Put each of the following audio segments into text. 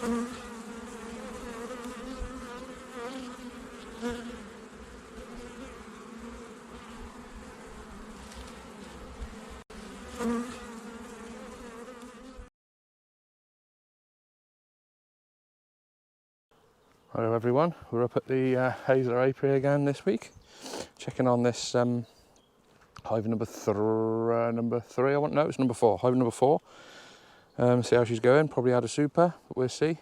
Hello everyone, we're up at the Haselor apiary again this week, checking on this hive number three. It's number 4, hive number 4. See how she's going. Probably had a super, but we'll see.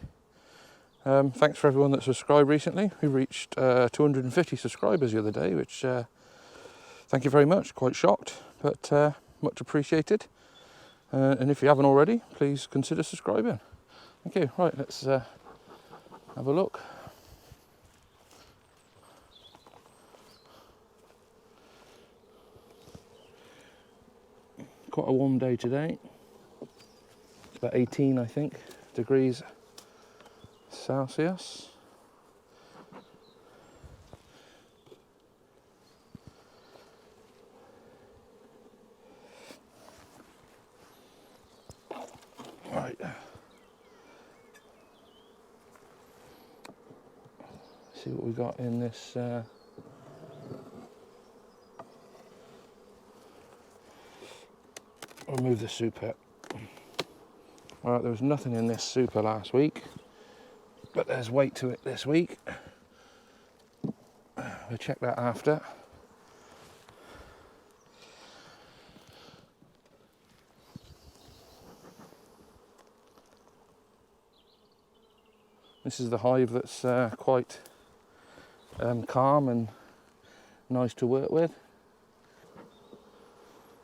Thanks for everyone that subscribed recently. We reached 250 subscribers the other day, which thank you very much. Quite shocked, but much appreciated. And if you haven't already, please consider subscribing. Thank you. Right, let's have a look. Quite a warm day today. It's about 18, I think, degrees Celsius. Right. See what we got in this. Remove the super. Right, there was nothing in this super last week, but there's weight to it this week. We'll check that after. This is the hive that's quite calm and nice to work with.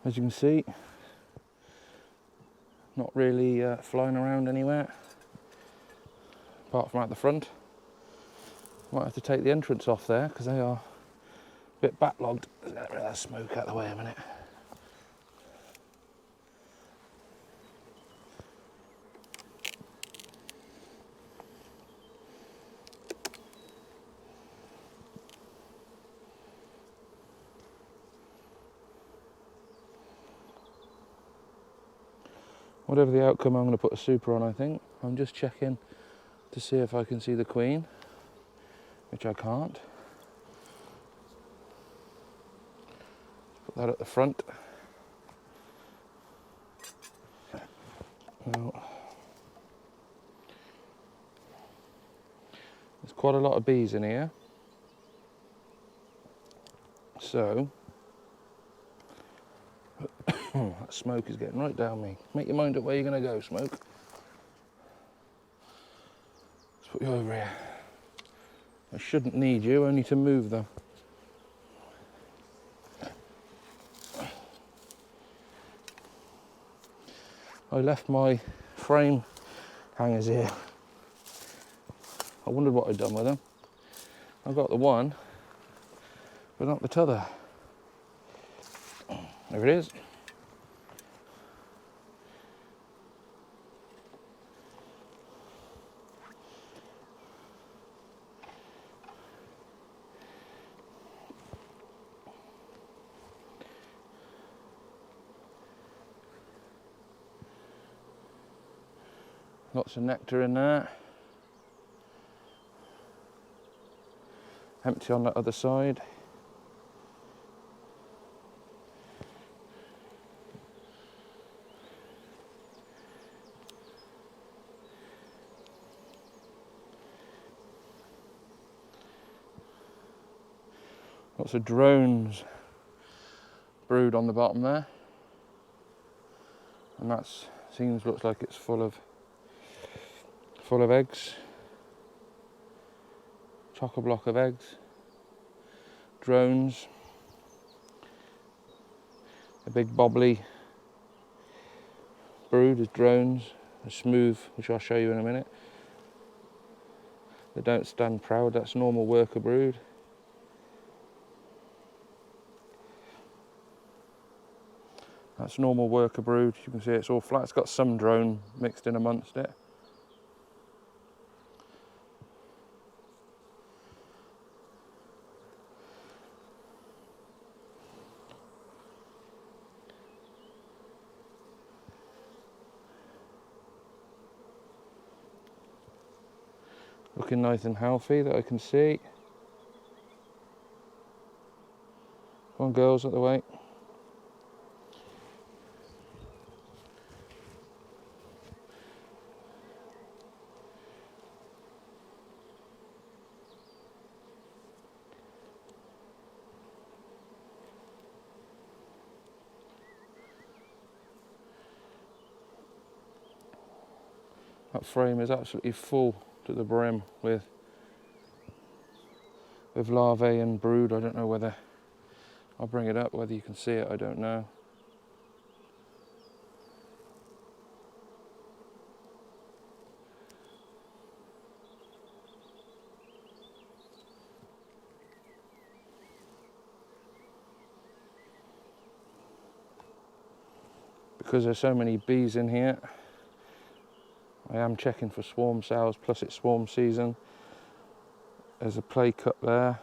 As you can see, not really flying around anywhere, apart from out the front. Might have to take the entrance off there because they are a bit backlogged. Get rid of that smoke out of the way a minute. Whatever the outcome, I'm going to put a super on, I think. I'm just checking to see if I can see the queen, which I can't. Put that at the front. Now, there's quite a lot of bees in here. So, that smoke is getting right down me. Make your mind up where you're going to go, smoke. Let's put you over here. I shouldn't need you, only to move them. I left my frame hangers here. I wondered what I'd done with them. I got the one, but not the t'other. There it is. Lots of nectar in there. Empty on that other side. Lots of drones brood on the bottom there, and that looks like it's full of eggs. Chock-a-block of eggs. Drones. A big bobbly brood is drones. A smooth, which I'll show you in a minute. They don't stand proud. That's normal worker brood. That's normal worker brood. You can see it's all flat. It's got some drone mixed in amongst it. Looking nice and healthy that I can see. Come on girls, at the way. That frame is absolutely full to the brim with larvae and brood. I don't know whether, I'll bring it up, whether you can see it, I don't know. Because there's so many bees in here, I am checking for swarm cells, plus it's swarm season. There's a play cup there.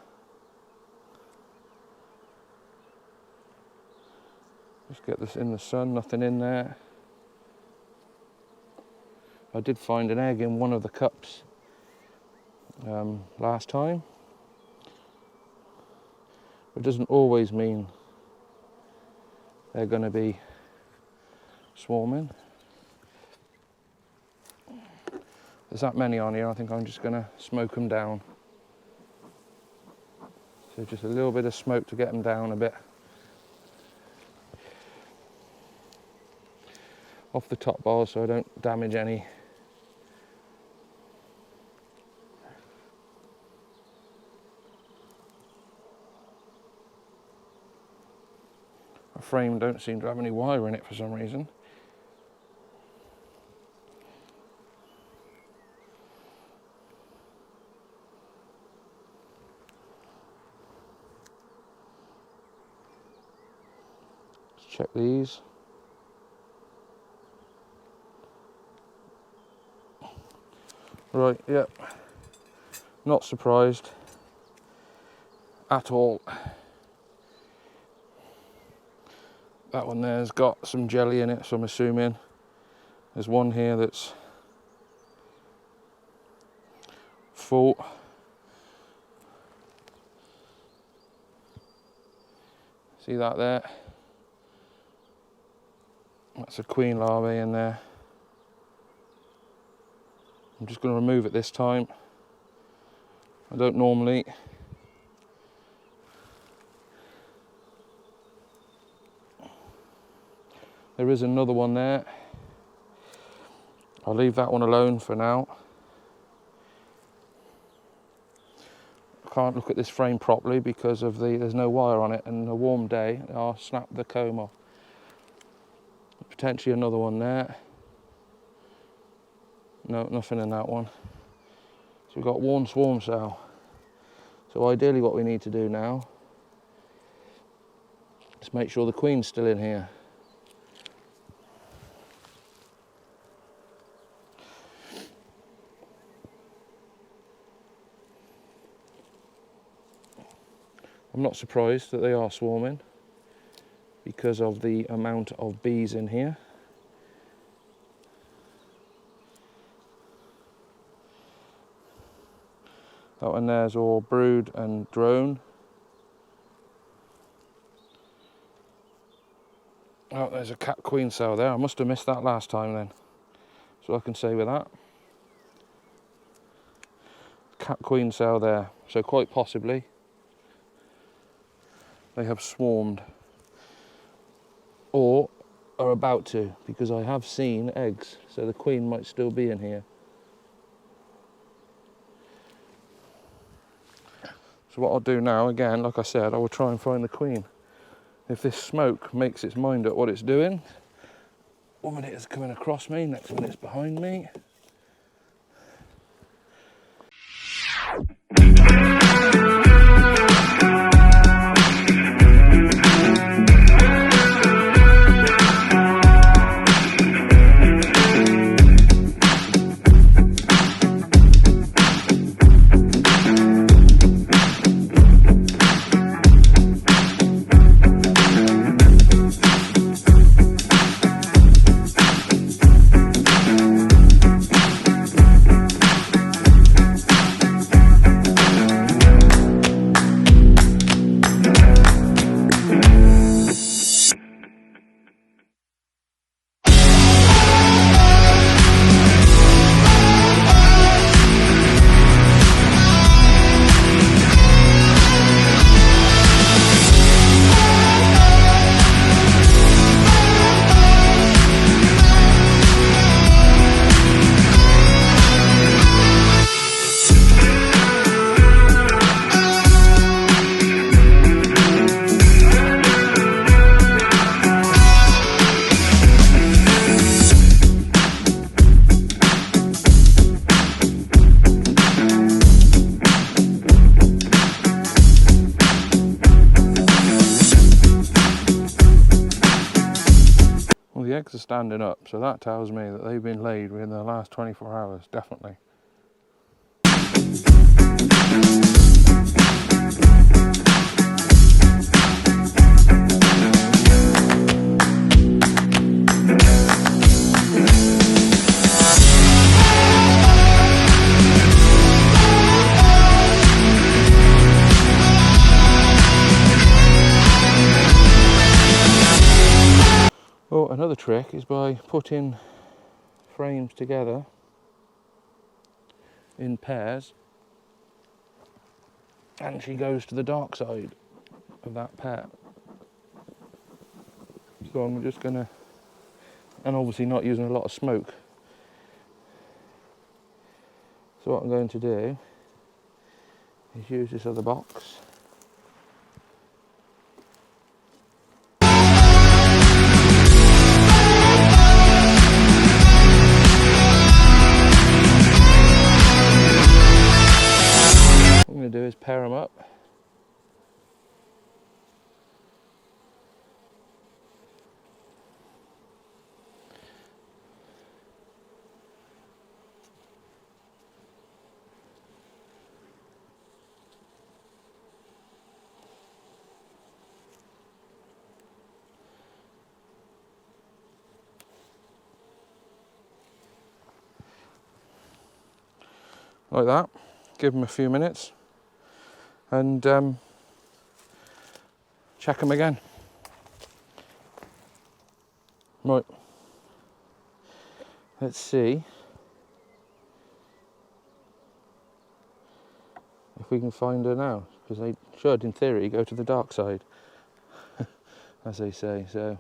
Just get this in the sun, nothing in there. I did find an egg in one of the cups last time. It doesn't always mean they're going to be swarming. There's that many on here, I think I'm just going to smoke them down. So just a little bit of smoke to get them down a bit. Off the top bars so I don't damage any. My frame don't seem to have any wire in it for some reason. Check these. Right, yep. Not surprised at all. That one there's got some jelly in it, so I'm assuming there's one here that's full. See that there? That's a queen larvae in there. I'm just going to remove it this time. I don't normally. There is another one there. I'll leave that one alone for now. I can't look at this frame properly because of there's no wire on it, and a warm day I'll snap the comb off. Potentially another one there. No, nothing in that one. So we've got one swarm cell. So ideally what we need to do now is make sure the queen's still in here. I'm not surprised that they are swarming because of the amount of bees in here. That one there's all brood and drone. Oh, there's a cat queen cell there. I must have missed that last time then. So I can say with that. Cat queen cell there. So quite possibly they have swarmed. Or are about to, because I have seen eggs. So the queen might still be in here. So what I'll do now, again, like I said, I will try and find the queen. If this smoke makes its mind up what it's doing, 1 minute it's coming across me, next minute it's behind me. eggs are standing up, so that tells me that they've been laid within the last 24 hours, definitely. Oh, another trick is by putting frames together in pairs, and she goes to the dark side of that pair. So I'm just gonna, and obviously not using a lot of smoke. So what I'm going to do is use this other box. What I'm going to do is pair them up. Like that. Give them a few minutes and check them again. Right, let's see if we can find her now, because they should, in theory, go to the dark side, as they say. So.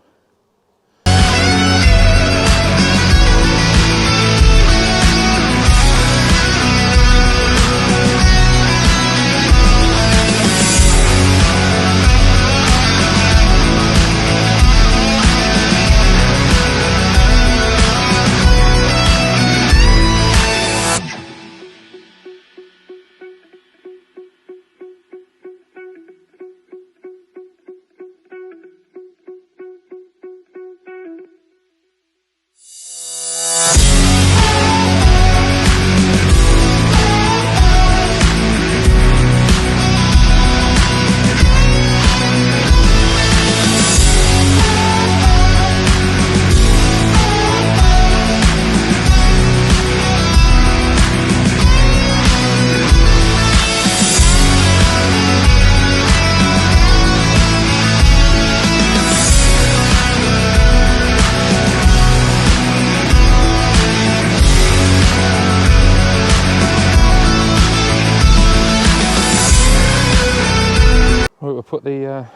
Right, we'll put the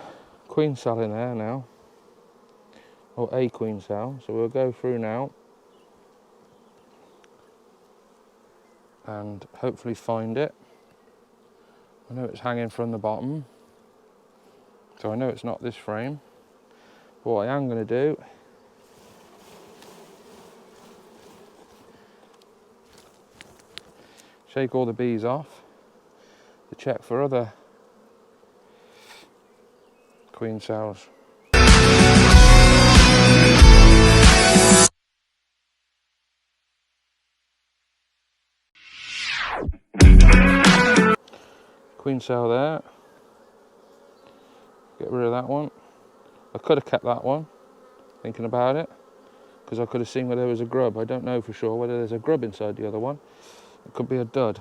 queen cell in there now, or a queen cell, so we'll go through now and hopefully find it. I know it's hanging from the bottom, so I know it's not this frame. But what I am going to do shake all the bees off to check for other queen cells. Queen cell there. Get rid of that one. I could have kept that one, thinking about it, because I could have seen where there was a grub. I don't know for sure whether there's a grub inside the other one. It could be a dud.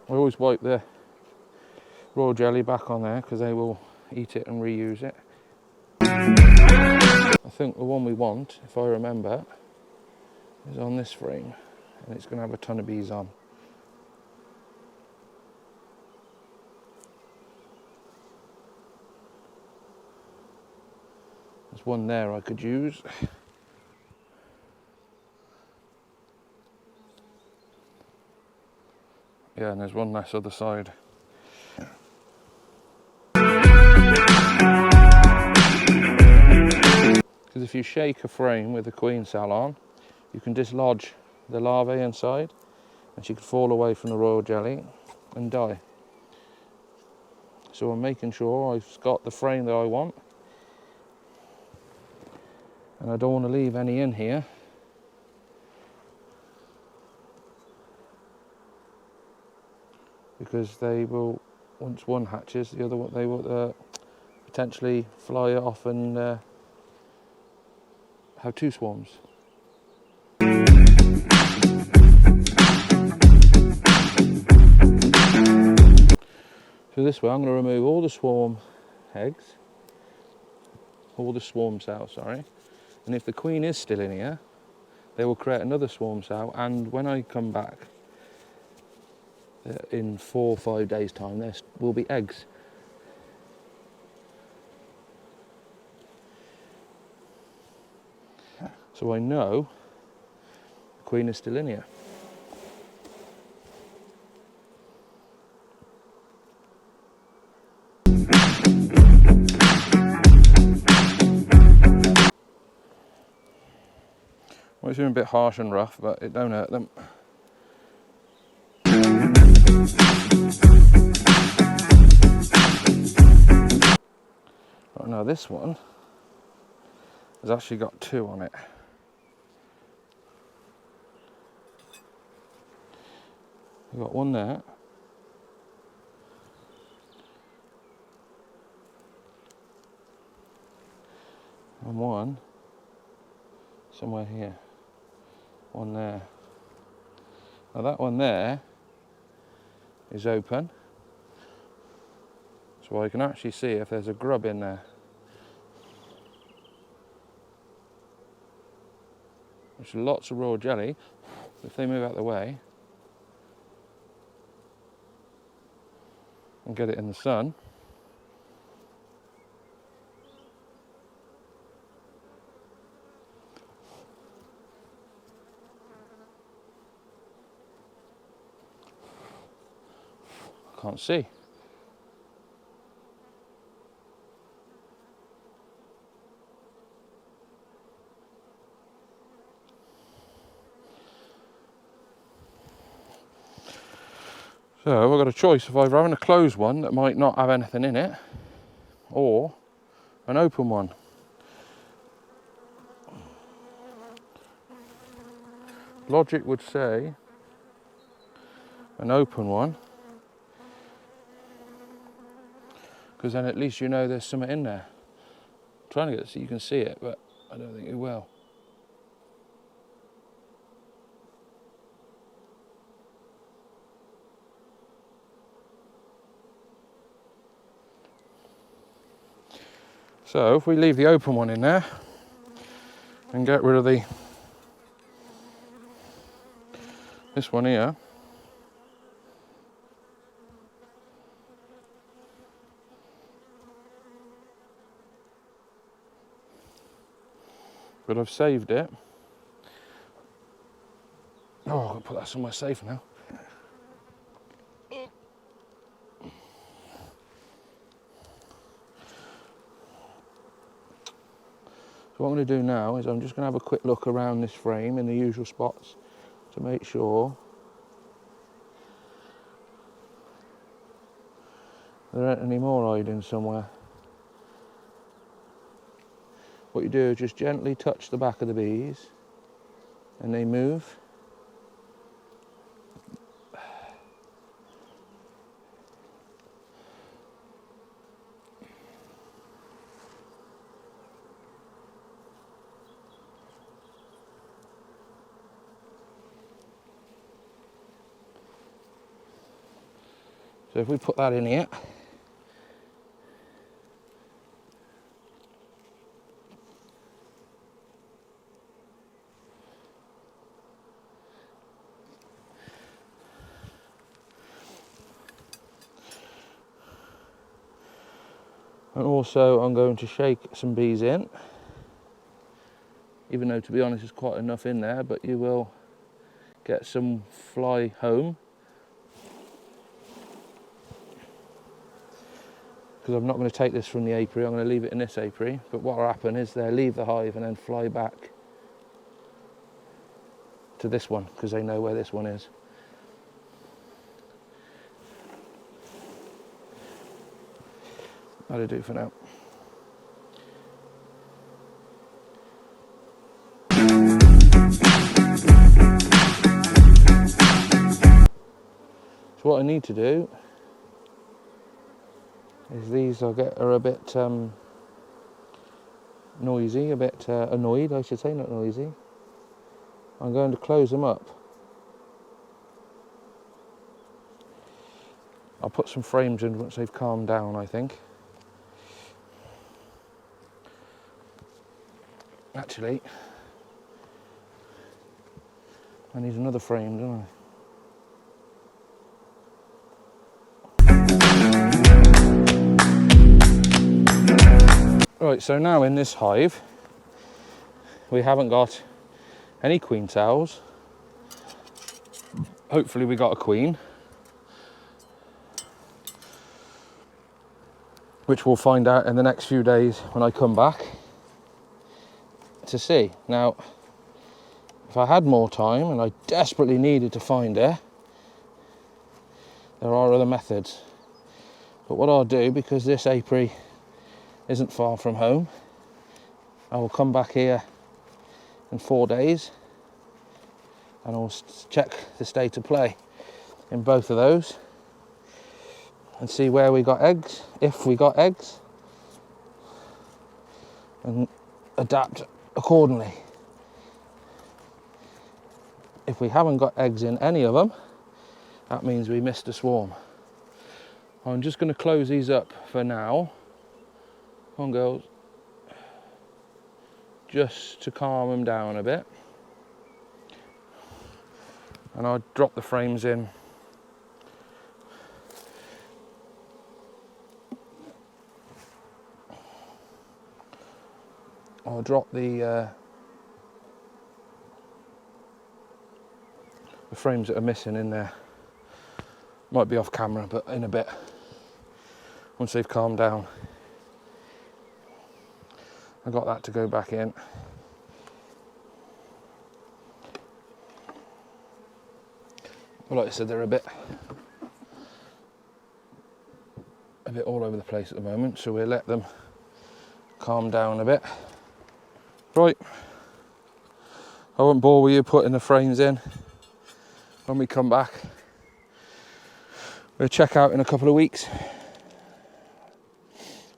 I always wipe the raw jelly back on there because they will eat it and reuse it. I think the one we want, if I remember, is on this frame, and it's going to have a ton of bees on. There's one there I could use. Yeah, and there's one this other side. Because if you shake a frame with a queen cell on, you can dislodge the larvae inside, and she could fall away from the royal jelly and die. So I'm making sure I've got the frame that I want, and I don't want to leave any in here. Because they will, once one hatches, the other one, they will potentially fly off and have two swarms. So this way I'm going to remove all the swarm eggs, all the swarm cells, sorry, and if the queen is still in here, they will create another swarm cell, and when I come back in 4 or 5 days time, there will be eggs. So I know the queen is still in here. Well, it's been a bit harsh and rough, but it don't hurt them. Right, now this one has actually got 2 on it. We've got one there. And one somewhere here. One there. Now that one there is open, so I can actually see if there's a grub in there. There's lots of raw jelly. If they move out of the way and get it in the sun, I can't see. So I've got a choice of either having a closed one that might not have anything in it, or an open one. Logic would say an open one, because then at least you know there's something in there. I'm trying to get it so you can see it, but I don't think you will. So if we leave the open one in there and get rid of this one here, but I've saved it. Oh, I've got to put that somewhere safe now. So what I'm going to do now is I'm just going to have a quick look around this frame in the usual spots to make sure there aren't any more hiding somewhere. What you do is just gently touch the back of the bees and they move. So if we put that in here, and also I'm going to shake some bees in, even though to be honest there's quite enough in there, but you will get some fly home. Because I'm not going to take this from the apiary, I'm going to leave it in this apiary, but what will happen is they'll leave the hive and then fly back to this one, because they know where this one is. That'll do for now. So what I need to do is these are a bit noisy, a bit annoyed, I should say, not noisy. I'm going to close them up. I'll put some frames in once they've calmed down, I think. Actually, I need another frame, don't I? Right, so now in this hive, we haven't got any queen cells. Hopefully we got a queen, which we'll find out in the next few days when I come back to see. Now, if I had more time and I desperately needed to find her, there are other methods. But what I'll do, because this apiary isn't far from home, I will come back here in 4 days and I'll check the state of play in both of those and see where we got eggs, if we got eggs, and adapt accordingly. If we haven't got eggs in any of them, that means we missed a swarm. I'm just going to close these up for now. Come on, girls. Just to calm them down a bit. And I'll drop the frames in. I'll drop the frames that are missing in there. Might be off camera, but in a bit, once they've calmed down. I got that to go back in. Well, like I said, they're a bit all over the place at the moment, so we'll let them calm down a bit. Right, I won't bore with you putting the frames in. When we come back, we'll check out in a couple of weeks.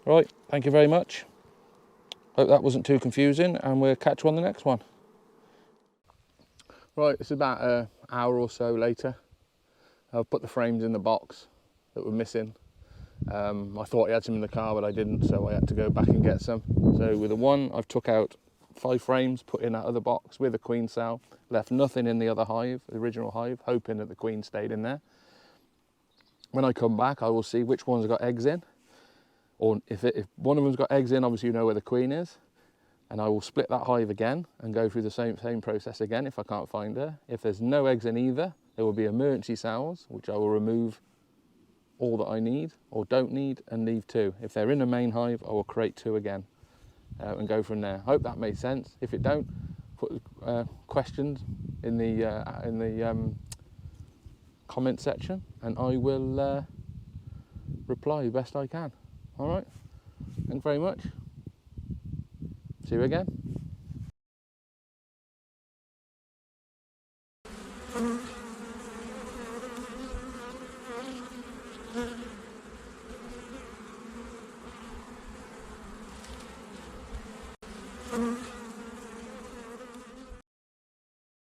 Right, thank you very much. Hope that wasn't too confusing, and we'll catch you on the next one. Right, it's about an hour or so later. I've put the frames in the box that were missing. I thought I had some in the car, but I didn't, so I had to go back and get some. So with the one, I've took out 5 frames, put in that other box with a queen cell, left nothing in the other hive, the original hive, hoping that the queen stayed in there. When I come back, I will see which ones have got eggs in. Or if one of them's got eggs in, obviously you know where the queen is. And I will split that hive again and go through the same process again if I can't find her. If there's no eggs in either, there will be emergency cells, which I will remove all that I need or don't need and leave 2. If they're in the main hive, I will create 2 again and go from there. Hope that made sense. If it don't, put questions in the comment section and I will reply best I can. All right, thanks very much. See you again.